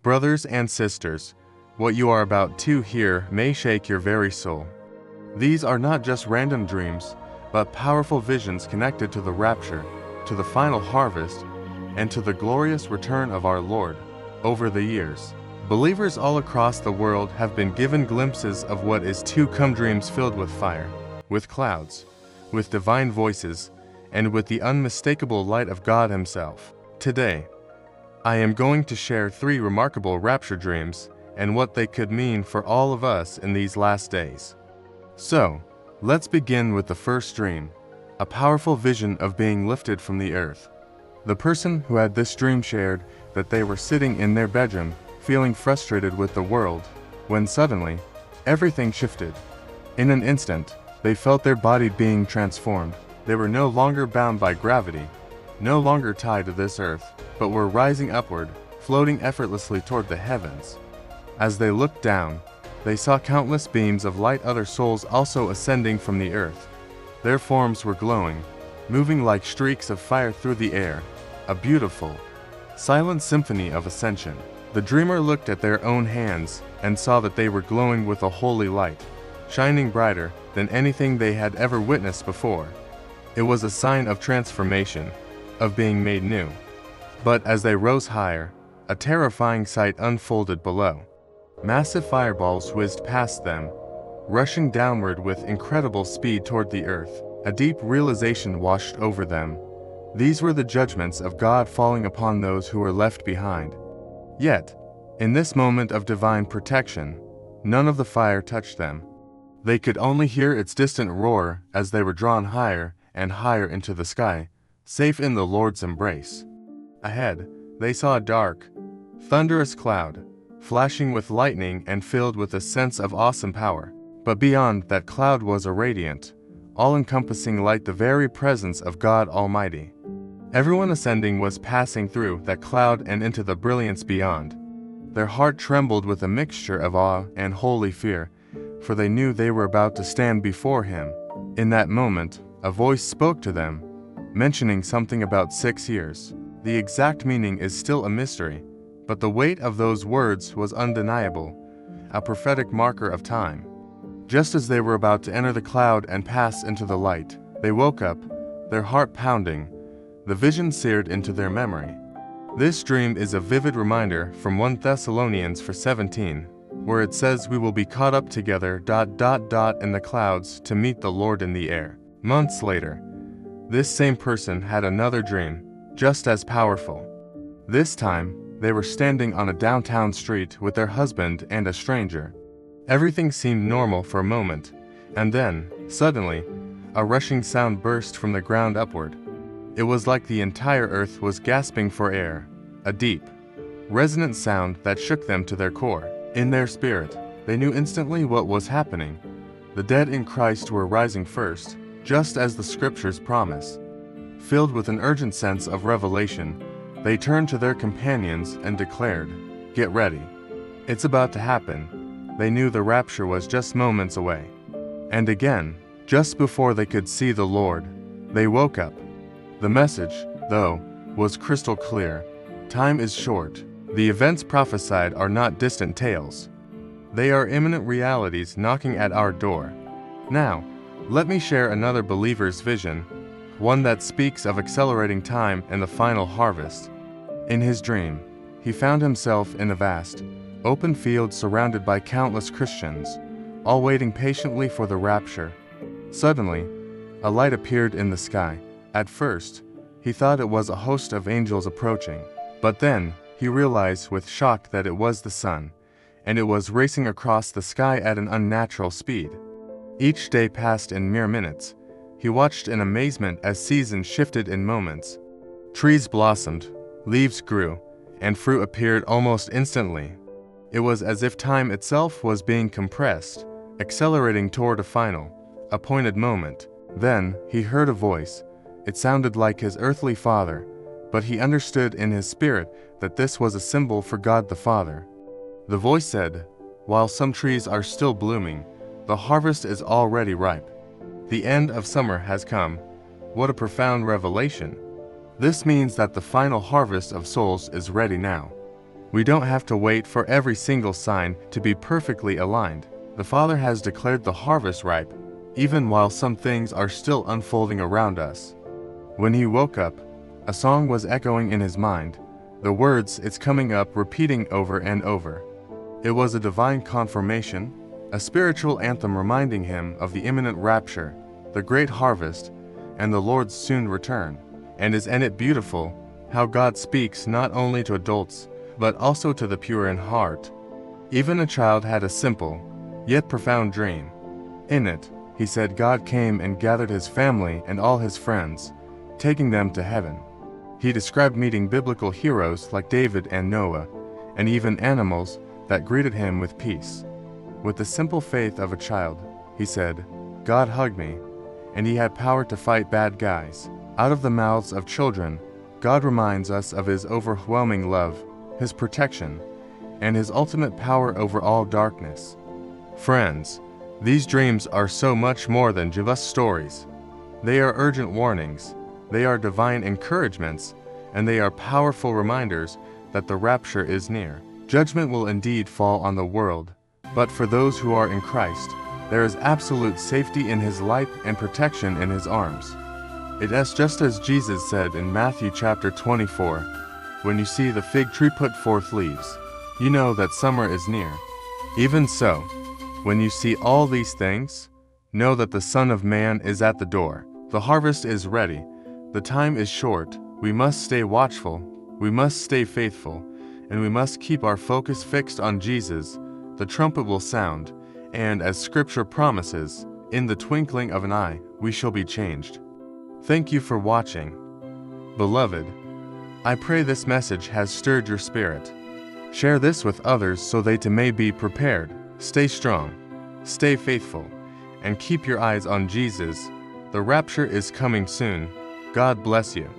Brothers and sisters, what you are about to hear may shake your very soul. These are not just random dreams, but powerful visions connected to the rapture, to the final harvest, and to the glorious return of our Lord. Over the years, believers all across the world have been given glimpses of what is to come, dreams filled with fire, with clouds, with divine voices, and with the unmistakable light of God Himself. Today, I am going to share 3 remarkable rapture dreams and what they could mean for all of us in these last days. So, let's begin with the first dream, a powerful vision of being lifted from the earth. The person who had this dream shared that they were sitting in their bedroom, feeling frustrated with the world, when suddenly, everything shifted. In an instant, they felt their body being transformed. They were no longer bound by gravity, no longer tied to this earth, but were rising upward, floating effortlessly toward the heavens. As they looked down, they saw countless beams of light, other souls also ascending from the earth. Their forms were glowing, moving like streaks of fire through the air, a beautiful, silent symphony of ascension. The dreamer looked at their own hands and saw that they were glowing with a holy light, shining brighter than anything they had ever witnessed before. It was a sign of transformation, of being made new. But as they rose higher, a terrifying sight unfolded below. Massive fireballs whizzed past them, rushing downward with incredible speed toward the earth. A deep realization washed over them. These were the judgments of God falling upon those who were left behind. Yet, in this moment of divine protection, none of the fire touched them. They could only hear its distant roar as they were drawn higher and higher into the sky, safe in the Lord's embrace. Ahead, they saw a dark, thunderous cloud, flashing with lightning and filled with a sense of awesome power. But beyond that cloud was a radiant, all-encompassing light, the very presence of God Almighty. Everyone ascending was passing through that cloud and into the brilliance beyond. Their heart trembled with a mixture of awe and holy fear, for they knew they were about to stand before Him. In that moment, a voice spoke to them, mentioning something about 6 years. The exact meaning is still a mystery, but the weight of those words was undeniable, a prophetic marker of time. Just as they were about to enter the cloud and pass into the light, they woke up, their heart pounding, the vision seared into their memory. This dream is a vivid reminder from 1 Thessalonians 4:17, where it says we will be caught up together in the clouds to meet the Lord in the air. Months later, this same person had another dream, just as powerful. This time, they were standing on a downtown street with their husband and a stranger. Everything seemed normal for a moment, and then, suddenly, a rushing sound burst from the ground upward. It was like the entire earth was gasping for air, a deep, resonant sound that shook them to their core. In their spirit, they knew instantly what was happening. The dead in Christ were rising first, just as the Scriptures promise. Filled with an urgent sense of revelation, they turned to their companions and declared, "Get ready. It's about to happen." They knew the rapture was just moments away. And again, just before they could see the Lord, they woke up. The message, though, was crystal clear. Time is short. The events prophesied are not distant tales. They are imminent realities knocking at our door. Now, let me share another believer's vision, one that speaks of accelerating time and the final harvest. In his dream, he found himself in a vast, open field surrounded by countless Christians, all waiting patiently for the rapture. Suddenly, a light appeared in the sky. At first, he thought it was a host of angels approaching, but then he realized with shock that it was the sun, and it was racing across the sky at an unnatural speed. Each day passed in mere minutes. He watched in amazement as seasons shifted in moments. Trees blossomed, leaves grew, and fruit appeared almost instantly. It was as if time itself was being compressed, accelerating toward a final, appointed moment. Then he heard a voice. It sounded like his earthly father, but he understood in his spirit that this was a symbol for God the Father. The voice said, "While some trees are still blooming, the harvest is already ripe. The end of summer has come." What a profound revelation! This means that the final harvest of souls is ready now. We don't have to wait for every single sign to be perfectly aligned. The Father has declared the harvest ripe, even while some things are still unfolding around us. When he woke up, a song was echoing in his mind, the words "It's coming up" repeating over and over. It was a divine confirmation, a spiritual anthem reminding him of the imminent rapture, the great harvest, and the Lord's soon return. And isn't it beautiful how God speaks not only to adults, but also to the pure in heart? Even a child had a simple, yet profound dream. In it, he said God came and gathered his family and all his friends, taking them to heaven. He described meeting biblical heroes like David and Noah, and even animals that greeted him with peace. With the simple faith of a child, he said, God hugged me, and he had power to fight bad guys. Out of the mouths of children, God reminds us of his overwhelming love, his protection, and his ultimate power over all darkness. Friends, these dreams are so much more than just stories. They are urgent warnings, they are divine encouragements, and they are powerful reminders that the rapture is near. Judgment will indeed fall on the world, but for those who are in Christ, there is absolute safety in his light and protection in his arms. It is just as Jesus said in Matthew chapter 24, when you see the fig tree put forth leaves, you know that summer is near. Even so, when you see all these things, know that the Son of Man is at the door. The harvest is ready. The time is short. We must stay watchful. We must stay faithful. And we must keep our focus fixed on Jesus. The trumpet will sound, and as Scripture promises, in the twinkling of an eye, we shall be changed. Thank you for watching. Beloved, I pray this message has stirred your spirit. Share this with others so they too may be prepared. Stay strong, stay faithful, and keep your eyes on Jesus. The rapture is coming soon. God bless you.